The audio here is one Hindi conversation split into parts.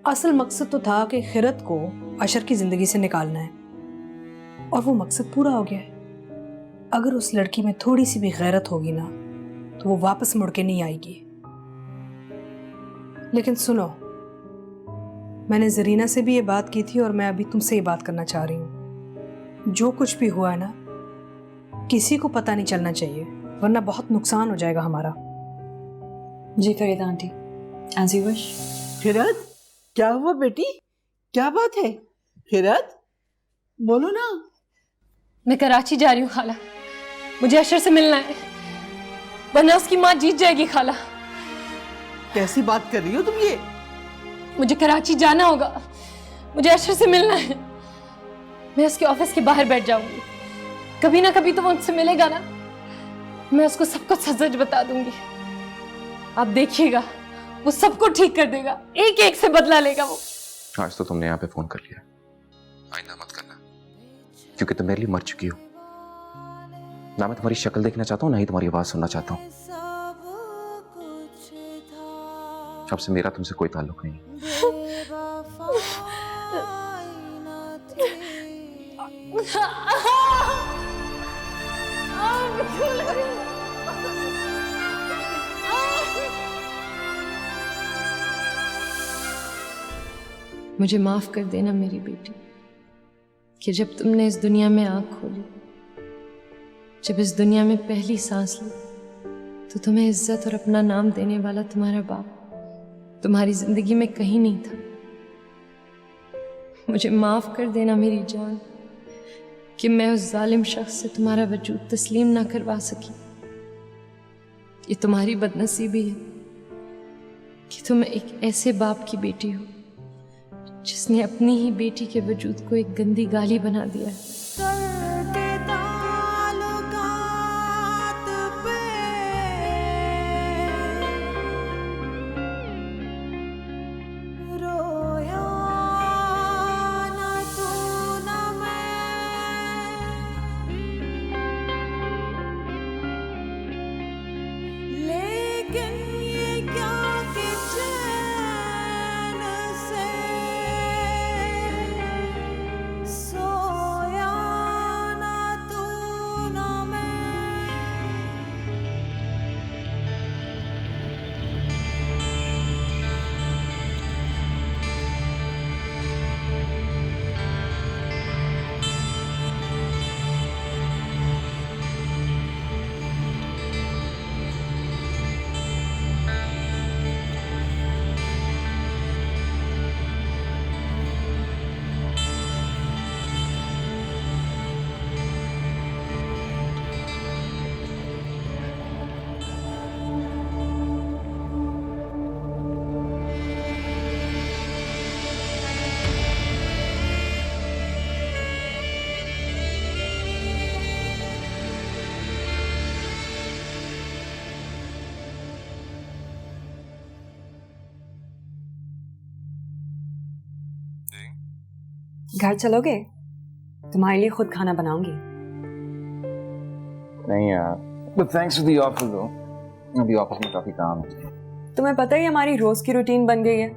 असल मकसद तो था कि खिरत को अशर की जिंदगी से निकालना है, और वो मकसद पूरा हो गया है। अगर उस लड़की में थोड़ी सी भी गैरत होगी ना तो वो वापस मुड़ के नहीं आएगी। लेकिन सुनो, मैंने जरीना से भी ये बात की थी और मैं अभी तुमसे ये बात करना चाह रही हूँ। जो कुछ भी हुआ है ना, किसी को पता नहीं चलना चाहिए, वरना बहुत नुकसान हो जाएगा हमारा। जी Farida aunty, as you wish. Khirat, क्या हुआ बेटी? क्या बात है? खिरत, बोलो ना। मैं कराची जा रही हूँ खाला, मुझे अशर से मिलना है, वरना उसकी माँ जीत जाएगी खाला। कैसी बात कर रही हो तुम ये? मुझे कराची जाना होगा, मुझे अशर से मिलना है। मैं उसके ऑफिस के बाहर बैठ जाऊंगी, कभी ना कभी तो वो मुझसे मिलेगा ना, मैं उसको सब कुछ सच बता दूंगी। आप देखिएगा, वो सबको ठीक कर देगा, एक एक से बदला लेगा वो। आज तो तुमने यहाँ पे फोन कर लिया, आइंदा मत करना, क्योंकि तुम मेरे लिए मर चुकी हो। ना मैं तुम्हारी शक्ल देखना चाहता हूँ, ना ही तुम्हारी आवाज सुनना चाहता हूँ। अब से मेरा तुमसे कोई ताल्लुक नहीं। मुझे माफ कर देना मेरी बेटी, कि जब तुमने इस दुनिया में आंख खोली, जब इस दुनिया में पहली सांस ली, तो तुम्हें इज्जत और अपना नाम देने वाला तुम्हारा बाप तुम्हारी जिंदगी में कहीं नहीं था। मुझे माफ कर देना मेरी जान, कि मैं उस जालिम शख्स से तुम्हारा वजूद तस्लीम ना करवा सकी। ये तुम्हारी बदनसीबी है कि तुम एक ऐसे बाप की बेटी हो जिसने अपनी ही बेटी के वजूद को एक गंदी गाली बना दिया है। घर चलोगे? तुम्हारे लिए खुद खाना बनाऊंगी। नहीं यार, but thanks for the offer though. अभी ऑफिस में काफी काम है। तुम्हें पता ही हमारी रोज की रूटीन बन गई है।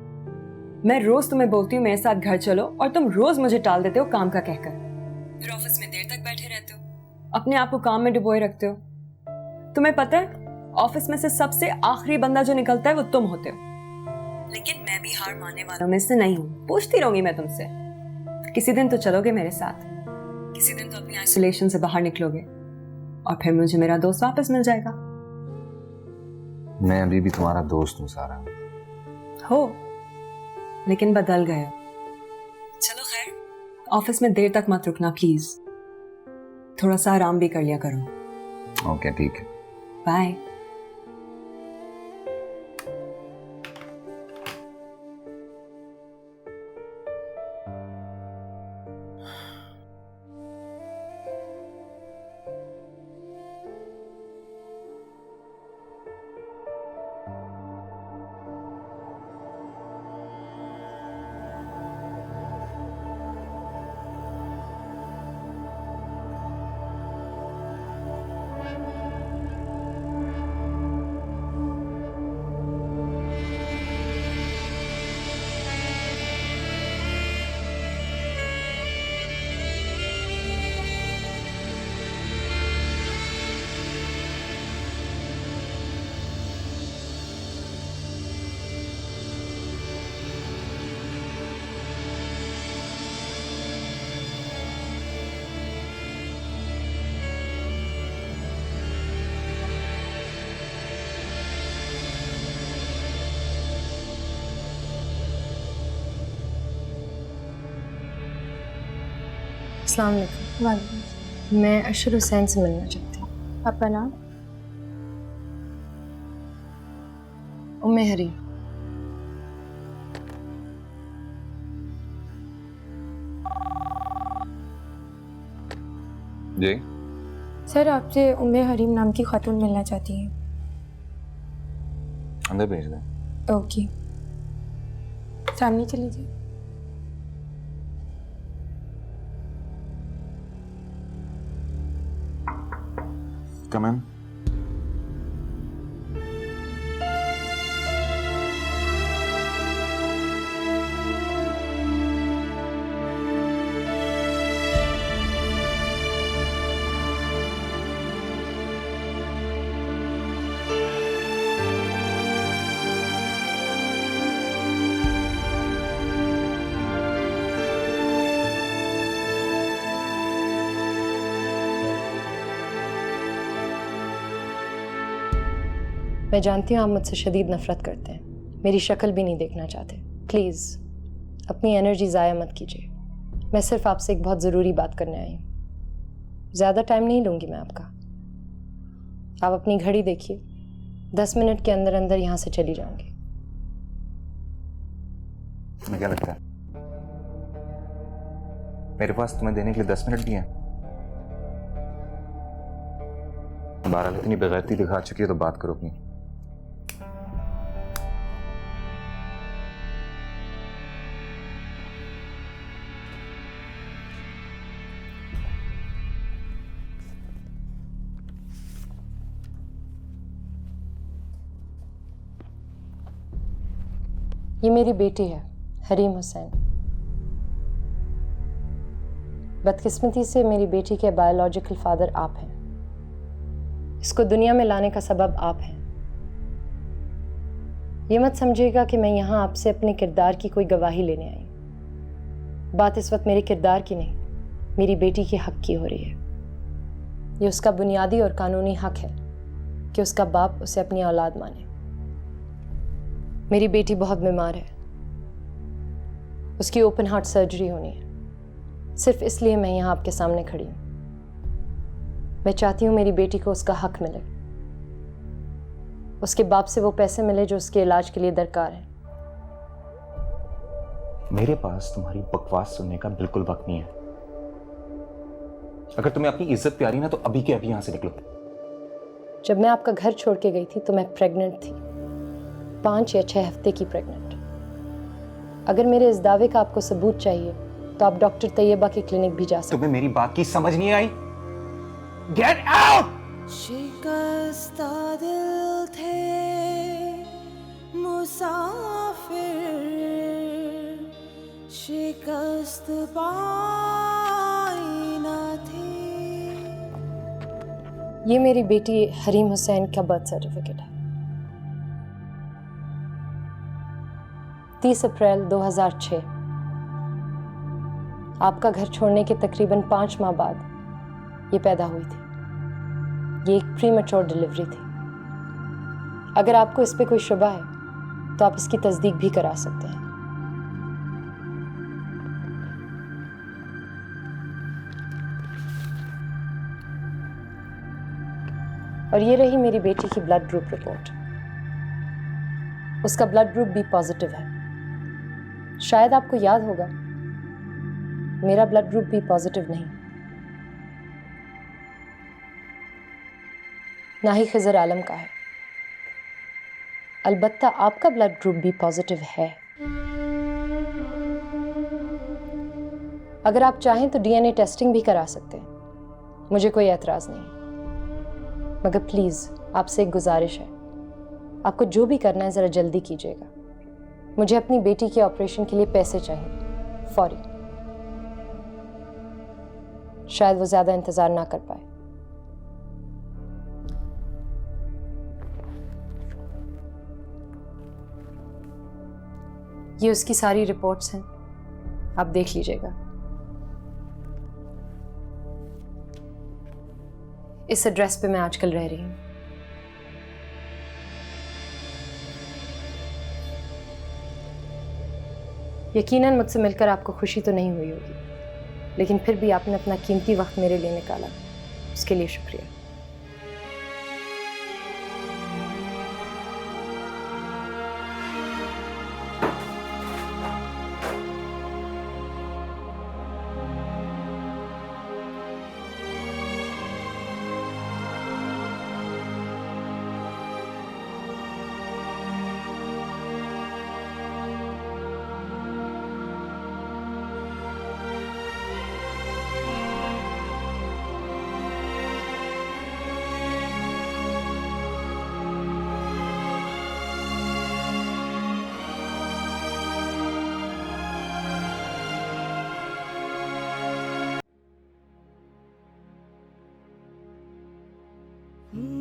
मैं रोज तुम्हें बोलती हूँ मेरे साथ घर चलो, और तुम रोज मुझे टाल देते हो काम का कहकर। फिर ऑफिस में देर तक बैठे रहते हो, अपने आप को काम में डुबोए रखते हो। तुम्हें पता है ऑफिस में से सबसे आखिरी बंदा जो निकलता है वो तुम होते हो। लेकिन मैं भी हार मानने वालों में से नहीं हूँ, पूछती रहूंगी मैं तुमसे। किसी दिन तो चलोगे मेरे साथ, किसी दिन तो अपनी आइसोलेशन से बाहर निकलोगे, और फिर मुझे मेरा दोस्त वापस मिल जाएगा। मैं अभी भी तुम्हारा दोस्त हूँ सारा। हो, लेकिन बदल गए हो। चलो खैर, ऑफिस में देर तक मत रुकना प्लीज, थोड़ा सा आराम भी कर लिया करो। ओके ठीक है, बाय। अस्सलाम वालेकुम। मैं अशर हुसैन से मिलना चाहती हूँ। आपका नाम? उम्मे हरी। जी सर, आपसे उम्मे हरीम नाम की खातून मिलना चाहती हैं। अंदर भेज दें। ओके, सामने चली जाइए। कम इन। मैं जानती हूँ आप मुझसे शदीद नफरत करते हैं, मेरी शक्ल भी नहीं देखना चाहते। प्लीज़ अपनी एनर्जी ज़ाया मत कीजिए। मैं सिर्फ आपसे एक बहुत ज़रूरी बात करने आई हूँ। ज़्यादा टाइम नहीं लूँगी मैं आपका। आप अपनी घड़ी देखिए, 10 मिनट के अंदर अंदर यहाँ से चली जाऊँगी। तुम्हें क्या लगता है मेरे पास तुम्हें देने के लिए 10 मिनट भी हैं? बहरहाल इतनी बेगैरती दिखा चुकी है तो बात करो अपनी। ये मेरी बेटी है हरीम हुसैन। बदकिस्मती से मेरी बेटी के बायोलॉजिकल फादर आप हैं। इसको दुनिया में लाने का सबब आप हैं। ये मत समझिएगा कि मैं यहाँ आपसे अपने किरदार की कोई गवाही लेने आई हूँ। बात इस वक्त मेरे किरदार की नहीं, मेरी बेटी के हक की हो रही है। ये उसका बुनियादी और कानूनी हक है कि उसका बाप उसे अपनी औलाद माने। मेरी बेटी बहुत बीमार है, उसकी ओपन हार्ट सर्जरी होनी है। सिर्फ इसलिए मैं यहाँ आपके सामने खड़ी हूँ। मैं चाहती हूँ मेरी बेटी को उसका हक मिले, उसके बाप से वो पैसे मिले जो उसके इलाज के लिए दरकार है। मेरे पास तुम्हारी बकवास सुनने का बिल्कुल वक्त नहीं है। अगर तुम्हें अपनी इज्जत प्यारी ना तो अभी के अभी यहां से निकलो। जब मैं आपका घर छोड़ के गई थी तो मैं प्रेग्नेंट थी, 5 या 6 हफ्ते की प्रेग्नेंट। अगर मेरे इस दावे का आपको सबूत चाहिए तो आप डॉक्टर तैयबा के क्लिनिक भी जा सकते। तुम्हें मेरी बात की समझ नहीं आई? Get out! शिकस्ता दिल थे मुसाफिर, शिकस्त पाई न थी। ये मेरी बेटी हरीम हुसैन का बर्थ सर्टिफिकेट है। 30 अप्रैल 2006 आपका घर छोड़ने के तकरीबन 5 माह बाद ये पैदा हुई थी। ये एक प्रीमैच्योर डिलीवरी थी। अगर आपको इस पे कोई शुबा है तो आप इसकी तस्दीक भी करा सकते हैं। और ये रही मेरी बेटी की ब्लड ग्रुप रिपोर्ट। उसका ब्लड ग्रुप बी पॉजिटिव है। शायद आपको याद होगा, मेरा ब्लड ग्रुप बी पॉजिटिव नहीं, ना ही खिजर आलम का है। अलबत्ता आपका ब्लड ग्रुप बी पॉजिटिव है। अगर आप चाहें तो डीएनए टेस्टिंग भी करा सकते हैं, मुझे कोई एतराज नहीं। मगर प्लीज आपसे एक गुजारिश है, आपको जो भी करना है जरा जल्दी कीजिएगा। मुझे अपनी बेटी के ऑपरेशन के लिए पैसे चाहिए, फौरी। शायद वो ज्यादा इंतजार ना कर पाए। ये उसकी सारी रिपोर्ट्स हैं, आप देख लीजिएगा। इस एड्रेस पे मैं आजकल रह रही हूँ। यकीनन मुझसे मिलकर आपको खुशी तो नहीं हुई होगी, लेकिन फिर भी आपने अपना कीमती वक्त मेरे लिए निकाला, उसके लिए शुक्रिया।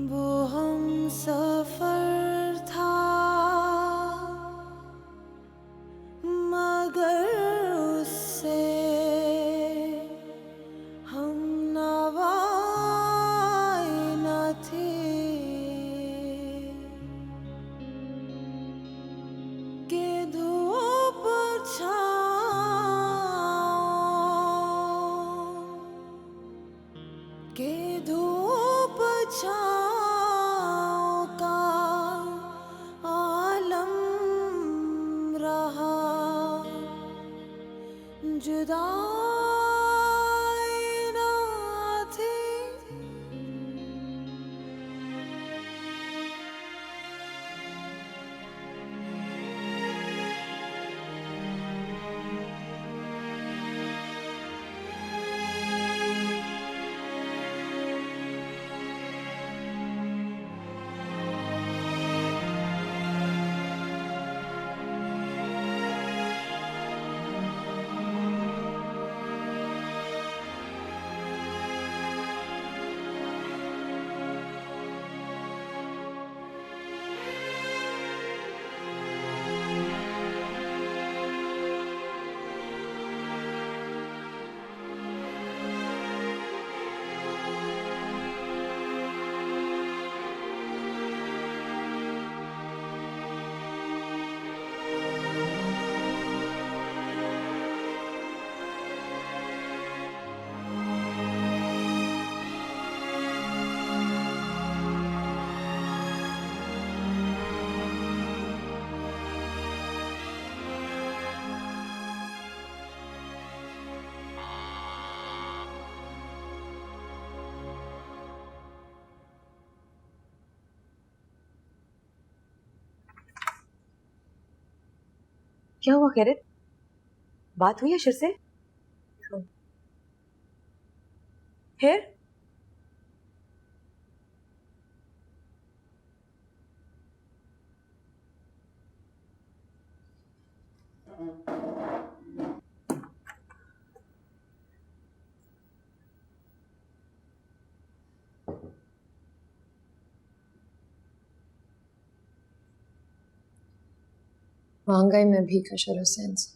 वो हम सफर था मगर उससे हम नवाए न थे कि धूप छाँव के धूप छाँव का आलम रहा जुदाई ना थी। क्या हुआ खैरित? बात हुई अशर से? फिर मांग गई मैं भीख अशर हुसैन से।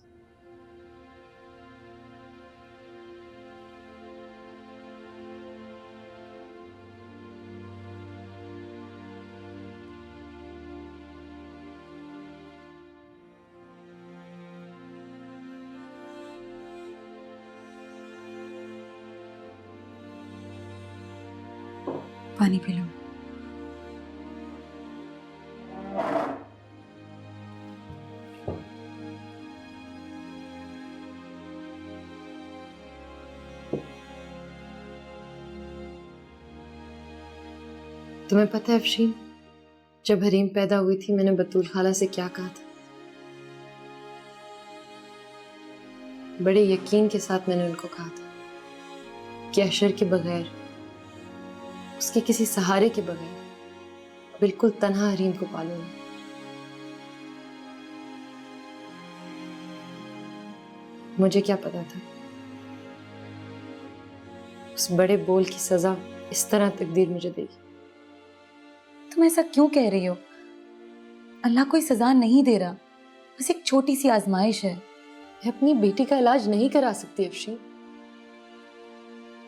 पानी पी लो। तुम्हें पता है अफशीन, जब हरीम पैदा हुई थी मैंने बतूल खाला से क्या कहा था? बड़े यकीन के साथ मैंने उनको कहा था कि अशर के बगैर, उसके किसी सहारे के बगैर बिल्कुल तन्हा हरीम को पालूंगा। मुझे क्या पता था उस बड़े बोल की सजा इस तरह तकदीर मुझे देगी। तुम ऐसा क्यों कह रही हो? अल्लाह कोई सजा नहीं दे रहा, बस एक छोटी सी आजमाइश है। मैं अपनी बेटी का इलाज नहीं करा सकती अफशीन।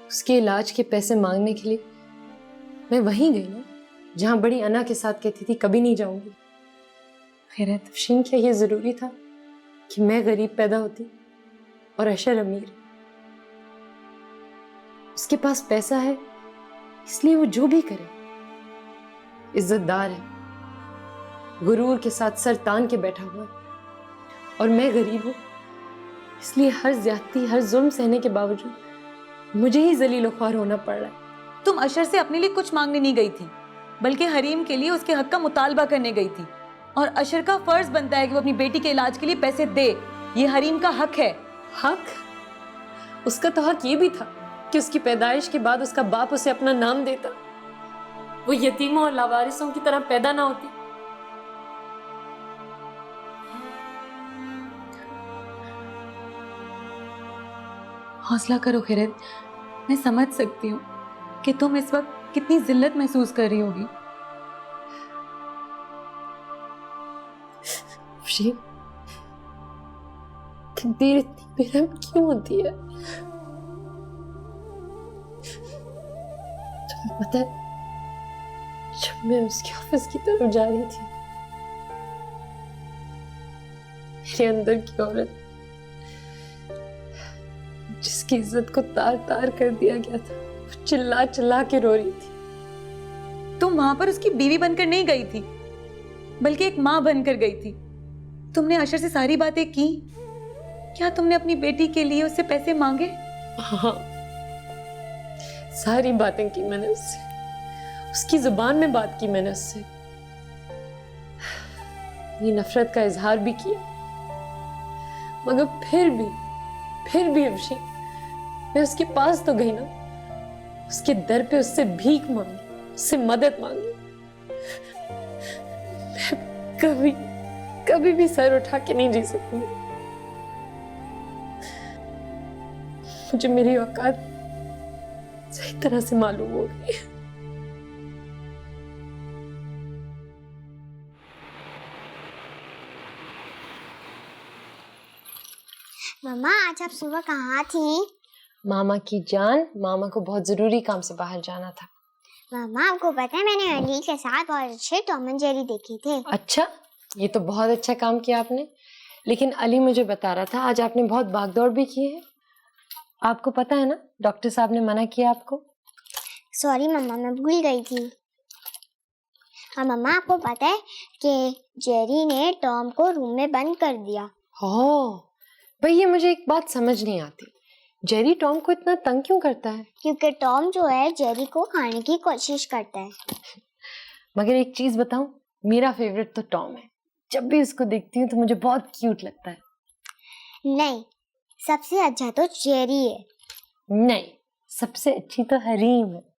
उसके इलाज के पैसे मांगने के लिए मैं वहीं गई ना जहां बड़ी अना के साथ कहती थी कभी नहीं जाऊंगी। खैरत अफशीन, क्या ये जरूरी था कि मैं गरीब पैदा होती और अशर अमीर? उसके पास पैसा है इसलिए वो जो भी करे। इज्जतदार है, गुरूर के साथ सर तान के बैठा हुआ है। और मैं गरीब हूं इसलिए हर ज्यादती, हर जुल्म सहने के बावजूद मुझे ही जलील ख्वार होना पड़ रहा है। तुम अशर से अपने लिए कुछ मांगने नहीं गई थी, बल्कि हरीम के लिए उसके हक का मुतालबा करने गई थी। और अशर का फर्ज बनता है कि वो अपनी बेटी के इलाज के लिए पैसे दे। ये हरीम का हक है। हक? उसका तो हक ये भी था कि उसकी पैदाइश के बाद उसका बाप उसे अपना नाम देता, वो यतीमों और लावारिसों की तरह पैदा ना होती। हौसला करो खिरत, मैं समझ सकती हूँ कि तुम इस वक्त कितनी जिल्लत महसूस कर रही होगी। तकदीर इतनी बेरहम क्यों होती है? तुम्हें पता है, जब मैं उसके ऑफिस की तरफ जा रही थी, मेरे अंदर की औरत जिसकी इज्जत को तार तार कर दिया गया था, वो चिल्ला चिल्ला के रो रही थी। तुम वहां पर उसकी बीवी बनकर नहीं गई थी, बल्कि एक माँ बनकर गई थी। तुमने अशर से सारी बातें की। क्या तुमने अपनी बेटी के लिए उससे पैसे मांगे? हाँ, सारी बातें की मैंने उससे, उसकी जुबान में बात की मैंने उससे, ये नफरत का इजहार भी किया। मगर फिर भी अफशी, मैं उसके पास तो गई ना, उसके दर पे उससे भीख मांगी, उससे मदद मांगी। मैं कभी भी सर उठा के नहीं जी सकूंगी। मुझे मेरी औकात सही तरह से मालूम हो गई। मम्मा, आज आप सुबह कहाँ थी? मामा की जान, मामा को बहुत जरूरी काम से बाहर जाना था। मम्मा, आपको पता है मैंने अली के साथ बहुत अच्छे टॉम एंड जेरी देखे थे। अच्छा, ये तो बहुत अच्छा काम किया आपने। लेकिन अली मुझे बता रहा था आज आपने बहुत भागदौड़ भी की है। आपको पता है ना, डॉक्टर साहब ने मना किया आपको। सॉरी मम्मा, मैं भूल गई थी। हाँ मम्मा, आपको पता है कि जेरी ने टॉम को रूम में बंद कर दिया। ओह भाई, ये मुझे एक बात समझ नहीं आती, जेरी टॉम को इतना तंग क्यों करता है? क्योंकि टॉम जो है जेरी को खाने की कोशिश करता है। मगर एक चीज बताऊं, मेरा फेवरेट तो टॉम है। जब भी उसको देखती हूँ तो मुझे बहुत क्यूट लगता है। नहीं, सबसे अच्छा तो जेरी है। नहीं, सबसे अच्छी तो हरीम है।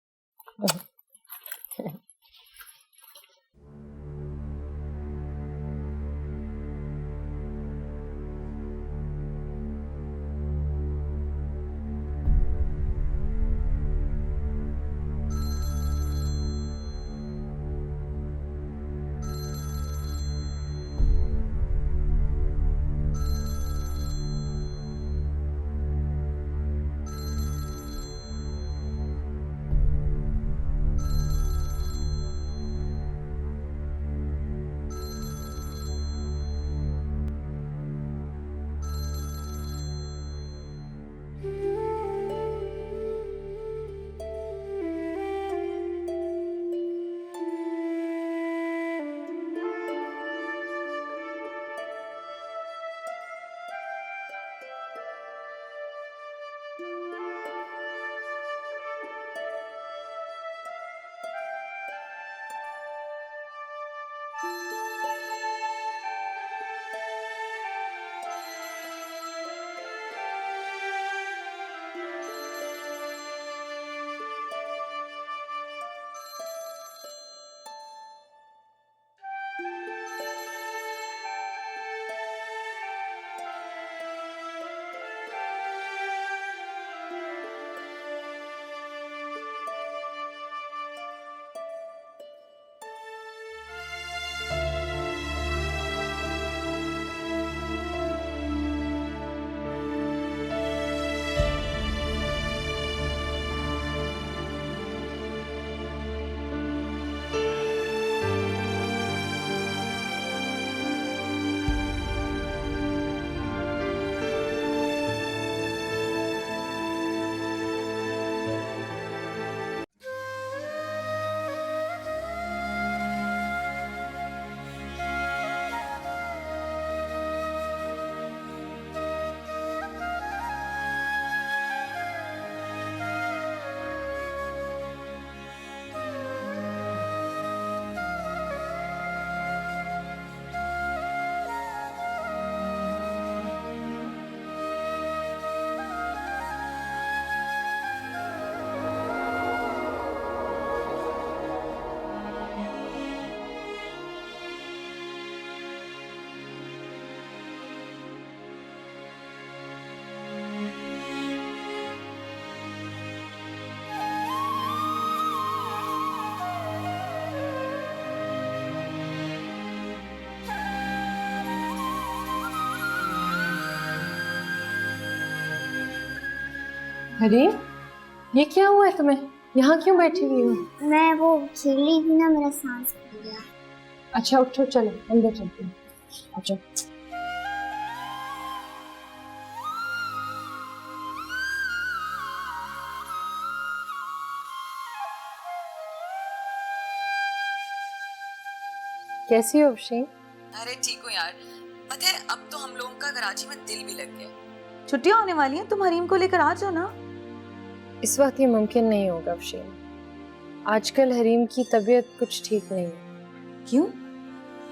हरीम, ये क्या हुआ है तुम्हें? यहाँ क्यों बैठी हुई हो? मैं वो खेल रही थी ना, मेरा सांस फूल गया। अच्छा उठो, चलो अंदर चलते हैं। अच्छा कैसी हो अफशीन? अरे ठीक हूँ यार। पता है अब तो हम लोगों का कराची में दिल भी लग गया। छुट्टियां होने वाली हैं, तुम हरीम को लेकर आ जाओ ना। इस वक्त ये मुमकिन नहीं होगा अफशीन। आजकल हरीम की तबीयत कुछ ठीक नहीं है। क्यों?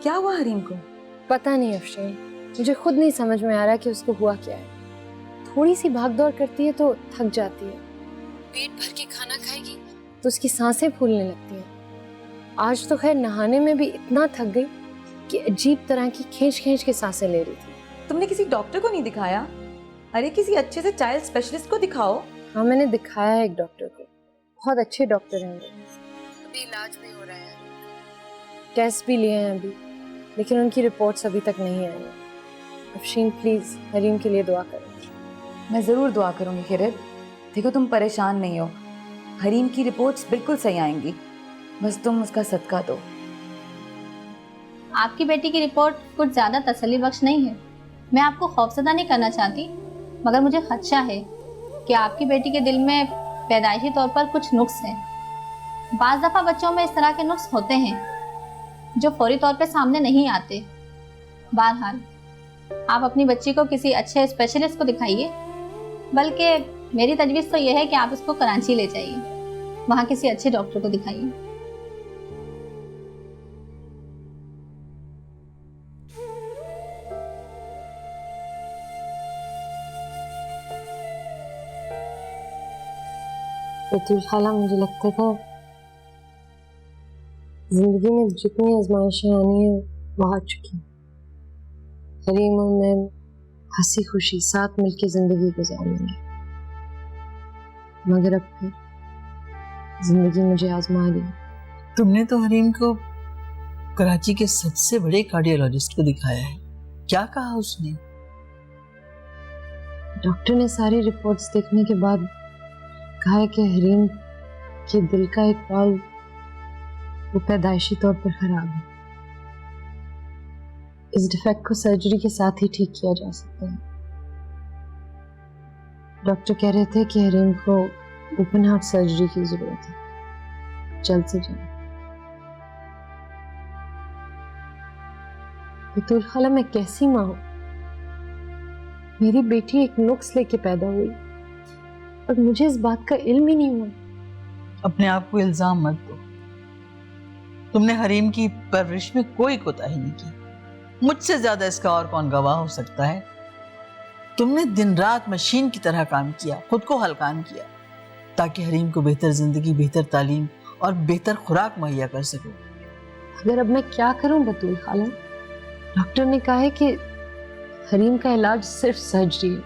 क्या हुआ हरीम को? पता नहीं अफशीन, मुझे खुद नहीं समझ में आ रहा कि उसको हुआ क्या है। थोड़ी सी भाग दौड़ करती है तो थक जाती है, पेट भर के खाना खाएगी तो उसकी सांसें फूलने लगती हैं। आज तो खैर नहाने में भी इतना थक गई कि अजीब तरह की खींच खींच के सांसें ले रही थी। तुमने किसी डॉक्टर को नहीं दिखाया? अरे किसी अच्छे से चाइल्ड स्पेशलिस्ट को दिखाओ। हाँ मैंने दिखाया है एक डॉक्टर को, बहुत अच्छे डॉक्टर हैं वो। अभी इलाज भी हो रहा है, टेस्ट भी लिए हैं अभी, लेकिन उनकी रिपोर्ट्स अभी तक नहीं आई हैं। अफशीन प्लीज हरीम के लिए दुआ करो। मैं ज़रूर दुआ करूँगी खिरत। देखो तुम परेशान नहीं हो, हरीम की रिपोर्ट्स बिल्कुल सही आएंगी, बस तुम उसका सदका दो। आपकी बेटी की रिपोर्ट कुछ ज़्यादा तसल्ली बख्श नहीं है। मैं आपको खौफजदा नहीं करना चाहती, मगर मुझे खदशा है कि आपकी बेटी के दिल में पैदाइशी तौर पर कुछ नुक्स हैं। बाज़ दफ़ा बच्चों में इस तरह के नुक्स होते हैं जो फौरी तौर पे सामने नहीं आते। बहरहाल आप अपनी बच्ची को किसी अच्छे स्पेशलिस्ट को दिखाइए, बल्कि मेरी तजवीज़ तो यह है कि आप इसको कराची ले जाइए, वहाँ किसी अच्छे डॉक्टर को दिखाइए। बतूल खाला, मुझे लगता था जिंदगी में जितनी आजमाइशें आनी है वो आ चुकी। हरीम और मैं हंसी खुशी साथ मिलकर जिंदगी गुजारेंगे, मगर अब फिर जिंदगी मुझे आजमा ली। तुमने तो हरीम को कराची के सबसे बड़े कार्डियोलॉजिस्ट को दिखाया है, क्या कहा उसने? डॉक्टर ने सारी रिपोर्ट्स देखने के बाद कहा है कि हरीम के दिल का एक वाल्व वो पैदाइशी तौर पर खराब है। इस डिफेक्ट को सर्जरी के साथ ही ठीक किया जा सकता है। डॉक्टर कह रहे थे कि हरीम को ओपन हार्ट सर्जरी की जरूरत है, जल्द से जल्द। बतूल खाला, मैं कैसी माँ हूं? मेरी बेटी एक नुक्स लेके पैदा हुई और मुझे इस बात का इल्म ही नहीं हुआ। अपने आप को इल्जाम मत दो। तुमने हरीम की परवरिश में कोई कोताही नहीं की। मुझसे ज्यादा इसका और कौन गवाह हो सकता है? तुमने दिन रात मशीन की तरह काम किया, खुद को हलकान किया, ताकि हरीम को बेहतर जिंदगी, बेहतर तालीम और बेहतर खुराक मुहैया कर सको। अगर अब मैं क्या करूं बतूल खाला? डॉक्टर ने कहा है कि हरीम का इलाज सिर्फ सर्जरी है।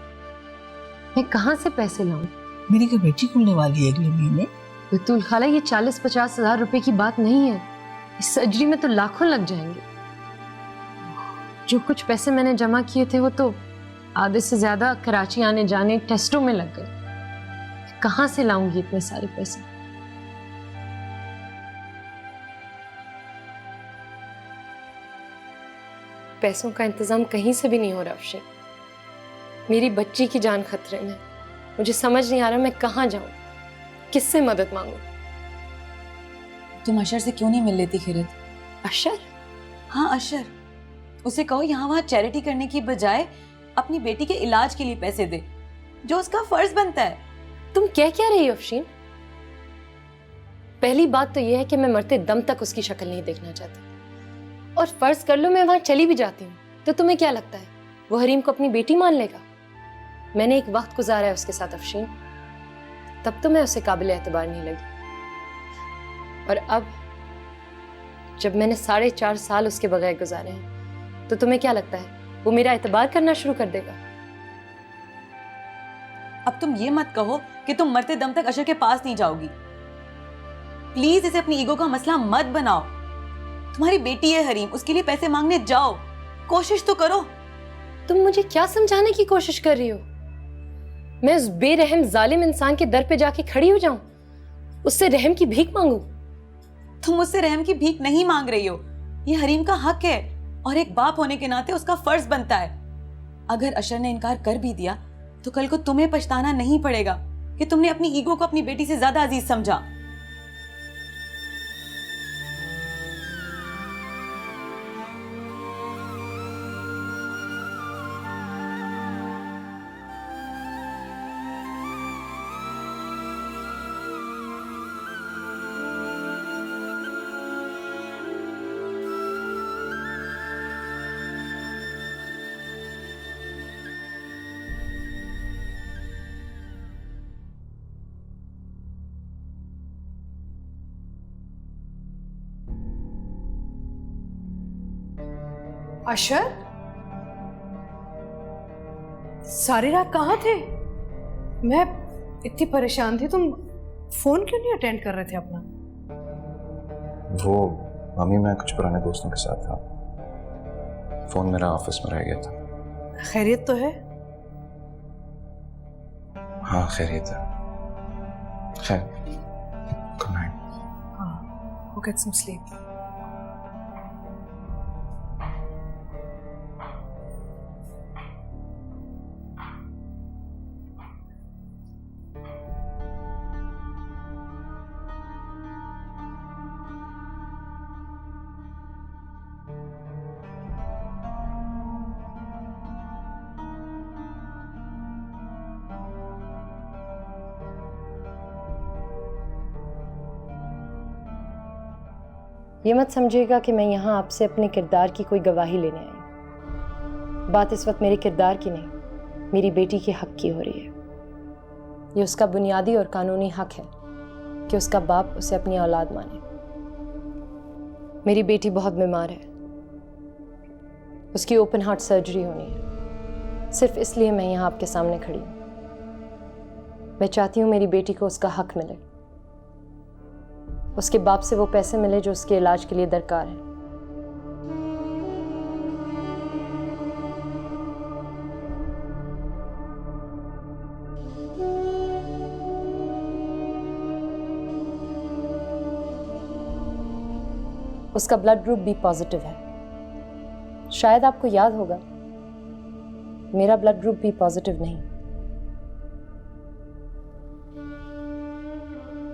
मैं कहां से पैसे लाऊं? मेरी क्या बेटी खुलने वाली है अगले महीने? बतूल खाला, ये 40-50 हजार रुपए की बात नहीं है। इस सर्जरी में तो लाखों लग जाएंगे। जो कुछ पैसे मैंने जमा किए थे वो तो आधे से ज्यादा कराची आने जाने टेस्टों में लग गए। कहां से लाऊंगी इतने सारे पैसे? पैसों का इंतजाम कहीं से भी नहीं हो रहा अफशीन। मेरी बच्ची की जान खतरे में। मुझे समझ नहीं आ रहा मैं कहां जाऊं, किससे मदद मांगूं। तुम अशर से क्यों नहीं मिल लेती खिरत? अशर? हाँ अशर, उसे कहो यहाँ वहाँ चैरिटी करने की बजाय अपनी बेटी के इलाज के लिए पैसे दे, जो उसका फर्ज बनता है। तुम कह क्या रही हो अफशीन? पहली बात तो यह है कि मैं मरते दम तक उसकी शक्ल नहीं देखना चाहती, और फर्ज कर लो मैं वहां चली भी जाती हूँ तो तुम्हें क्या लगता है वो हरीम को अपनी बेटी मान लेगा? मैंने एक वक्त गुजारा है उसके साथ अफशीन, तब तो मैं उसे काबिल एतबार नहीं लगी, और अब जब मैंने 4.5 साल उसके बगैर गुजारे हैं तो तुम्हें क्या लगता है वो मेरा एतबार करना शुरू कर देगा? अब तुम ये मत कहो कि तुम मरते दम तक अशर के पास नहीं जाओगी। प्लीज इसे अपनी ईगो का मसला मत बनाओ। तुम्हारी बेटी है हरीम, उसके लिए पैसे मांगने जाओ, कोशिश तो करो। तुम मुझे क्या समझाने की कोशिश कर रही हो? मैं उस बेरहम जालिम इंसान के दर पे जाके खड़ी हो जाऊं, उससे रहम की भीख मांगू? तुम उससे रहम की भीख नहीं मांग रही हो, ये हरीम का हक है और एक बाप होने के नाते उसका फर्ज बनता है। अगर अशर ने इनकार कर भी दिया तो कल को तुम्हें पछताना नहीं पड़ेगा कि तुमने अपनी ईगो को अपनी बेटी से ज्यादा अजीज समझा। अशर, सारी रात कहाँ थे? मैं इतनी परेशान थी, तुम फोन क्यों नहीं अटेंड कर रहे थे अपना? वो मम्मी, मैं कुछ पुराने दोस्तों के साथ था, फोन मेरा ऑफिस में रह गया था। खैरियत तो है? हाँ खैरियत है। खैर, गुड नाइट। हाँ, go get some sleep. ये मत समझिएगा कि मैं यहाँ आपसे अपने किरदार की कोई गवाही लेने आई हूँ। बात इस वक्त मेरे किरदार की नहीं, मेरी बेटी के हक की हो रही है। ये उसका बुनियादी और कानूनी हक है कि उसका बाप उसे अपनी औलाद माने। मेरी बेटी बहुत बीमार है, उसकी ओपन हार्ट सर्जरी होनी है। सिर्फ इसलिए मैं यहाँ आपके सामने खड़ी हूँ। मैं चाहती हूँ मेरी बेटी को उसका हक मिले, उसके बाप से वो पैसे मिले जो उसके इलाज के लिए दरकार है। उसका ब्लड ग्रुप बी पॉजिटिव है। शायद आपको याद होगा, मेरा ब्लड ग्रुप बी पॉजिटिव नहीं,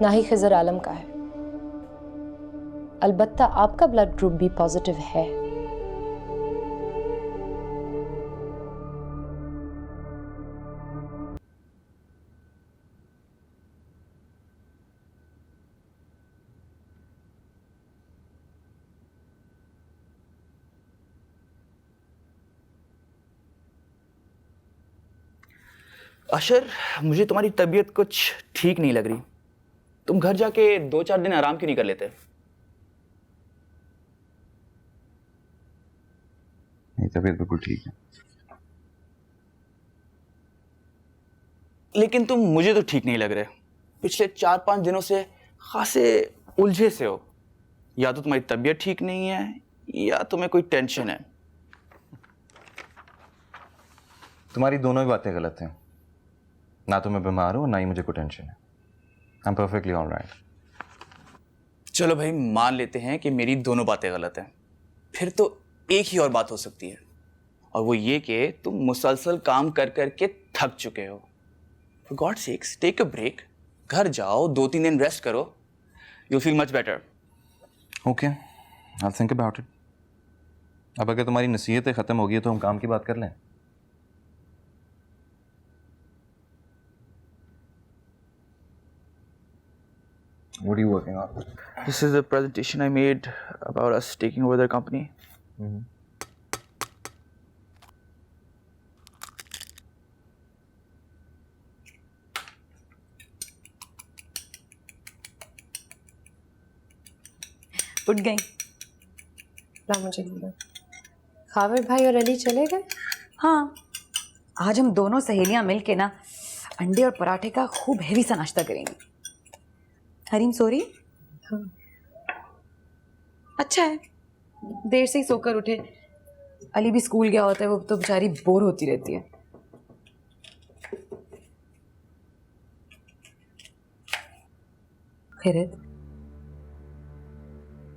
ना ही खिजर आलम का है। अलबत्ता आपका ब्लड ग्रुप भी पॉजिटिव है। अशर, मुझे तुम्हारी तबीयत कुछ ठीक नहीं लग रही। तुम घर जाके 2-4 दिन आराम क्यों नहीं कर लेते? मेरी तबीयत बिल्कुल ठीक है। लेकिन तुम मुझे तो ठीक नहीं लग रहे। पिछले 4-5 दिनों से खासे उलझे से हो। या तो तुम्हारी तबीयत ठीक नहीं है या तुम्हें कोई टेंशन है। तुम्हारी दोनों ही बातें गलत हैं। ना तो मैं बीमार हूं, ना ही मुझे कोई टेंशन है। I am perfectly alright. चलो भाई, मान लेते हैं कि मेरी दोनों बातें गलत हैं। फिर तो एक ही और बात हो सकती है, और वो ये कि तुम मुसलसल काम कर कर के थक चुके हो। For God's sakes, take a break. घर जाओ, 2-3 दिन रेस्ट करो। You'll feel much better. Okay, I'll think about it. अब अगर तुम्हारी नसीहतें खत्म हो गई तो हम काम की बात कर लें। What are you working on? This is the presentation I made about us taking over their company. उठ गई? ला मुझे बोला। खाविर भाई और अली चले गए? हाँ, आज हम दोनों सहेलियां मिलके ना अंडे और पराठे का खूब हेवी सा नाश्ता करेंगे। हरीम सो रही? हाँ। अच्छा है, देर से ही सोकर उठे। अली भी स्कूल गया होता है, वो तो बेचारी बोर होती रहती है। फिर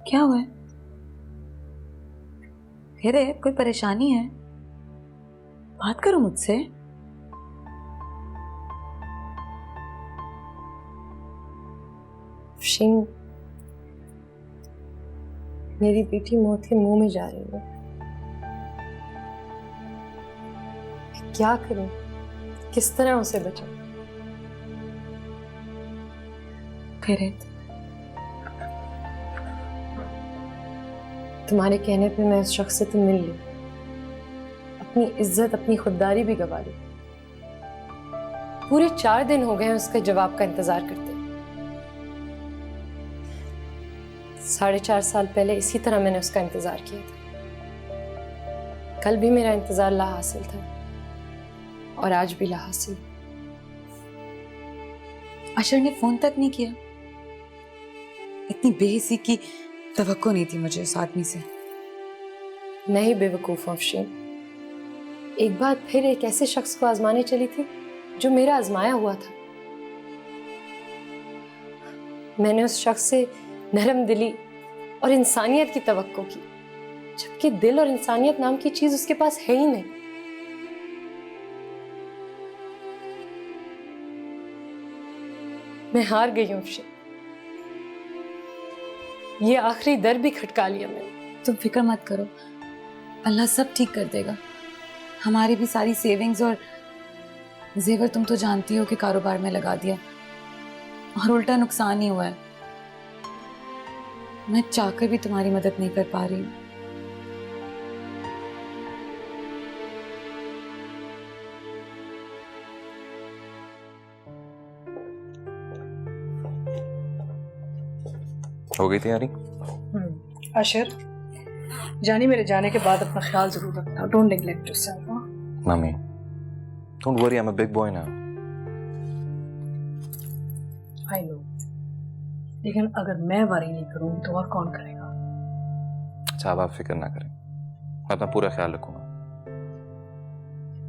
क्या हुआ है? फिर कोई परेशानी है? बात करो मुझसे। अफशीन, मेरी बेटी मौत के मुंह में जा रही है। क्या करूं? किस तरह उसे बचाऊं? खैरियत? तुम्हारे कहने पे मैं उस शख्स से तो मिल ली, अपनी इज्जत, अपनी खुददारी भी गवा ली। पूरे 4 दिन हो गए उसके जवाब का इंतजार करते। 4.5 साल पहले इसी तरह मैंने उसका इंतजार किया था। कल भी मेरा इंतजार लाहासिल था और आज भी लाहासिल। अशर ने फोन तक नहीं किया? इतनी बेहिसी की तवक्को नहीं थी मुझे उस आदमी से। नहीं बेवकूफ अफशीन, एक बार फिर एक ऐसे शख्स को आजमाने चली थी जो मेरा आजमाया हुआ था। मैंने उस शख्स से नरम दिली और इंसानियत की तवक्को की, जबकि दिल और इंसानियत नाम की चीज उसके पास है ही नहीं। मैं हार गई हूं अफशीन, ये आखिरी दर भी खटका लिया मैंने। तुम फिक्र मत करो, अल्लाह सब ठीक कर देगा। हमारी भी सारी सेविंग्स और जेवर तुम तो जानती हो कि कारोबार में लगा दिया और उल्टा नुकसान ही हुआ है। मैं चाहकर भी तुम्हारी मदद नहीं कर पा रही हूँ। हो गई तैयारी? अशर, जानी मेरे जाने के बाद अपना ख्याल जरूर रखना। Don't neglect yourself. Mummy, don't worry, I am a big boy now. I know, लेकिन अगर मैं वरी नहीं करूंगी तो और कौन करेगा? अच्छा, अब आप फिक्र ना करें, मैं अपना पूरा ख्याल रखूंगा।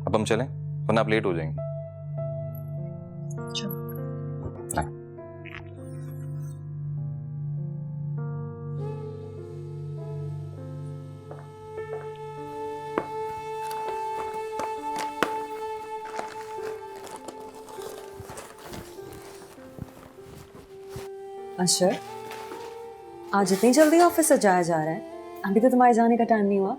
अब हम चलें, वरना आप लेट हो जाएंगे। चलो। अशर, आज इतनी जल्दी ऑफिस से जाया जा रहा है? अभी तो तुम्हारे जाने का टाइम नहीं हुआ।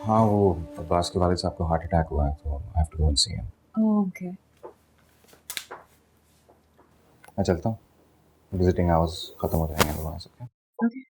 हाँ, वो अब्बास के वालिद साहब को हार्ट अटैक हुआ है, तो I have to go and see him. Okay. मैं चलता हूँ, विजिटिंग आवर्स खत्म हो जाएंगे वहाँ से। ओके।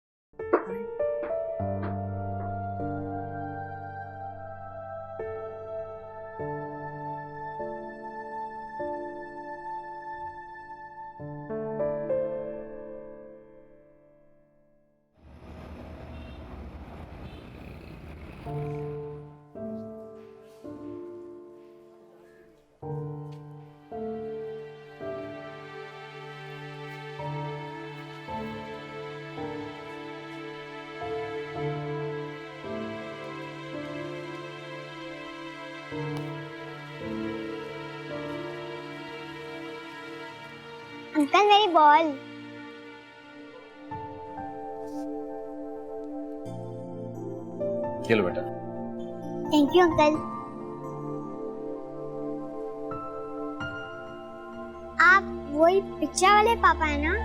अंकल, मेरी बॉल। ये लो बेटा। Thank you uncle. आप वही पिक्चर वाले पापा है ना?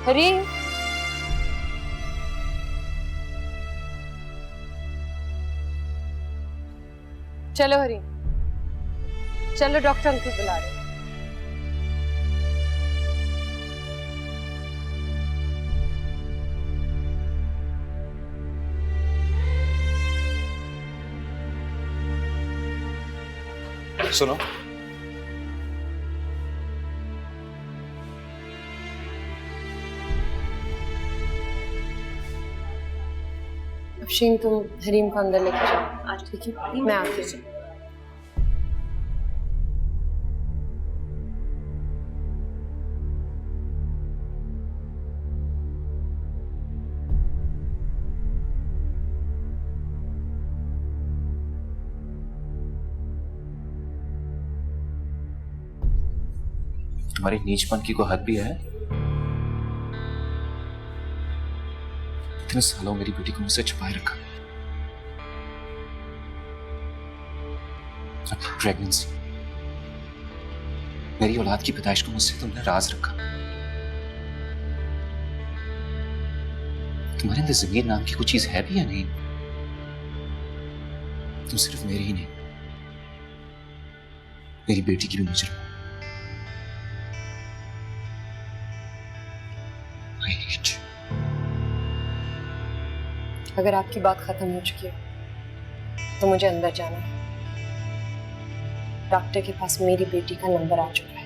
हरी, चलो हरी, चलो, डॉक्टर अंकल बुला रहे हैं। सुनो, अफशीन, तुम हरीम को अंदर लेके जाओ आज, ठीक है? मैं आती हूँ। तुम्हारी नीचपन की कोई हद भी है? इतने सालों मेरी बेटी को मुझसे छुपाए रखा। प्रेगनेंसी, मेरी औलाद की पैदाइश को मुझसे तुमने राज रखा। तुम्हारे अंदर जमीर नाम की कोई चीज है भी या नहीं? तुम सिर्फ मेरी ही नहीं, मेरी बेटी की भी मुजरिम हो। I hate you. अगर आपकी बात खत्म हो चुकी है तो मुझे अंदर जाना है। डॉक्टर के पास मेरी बेटी का नंबर आ चुका है।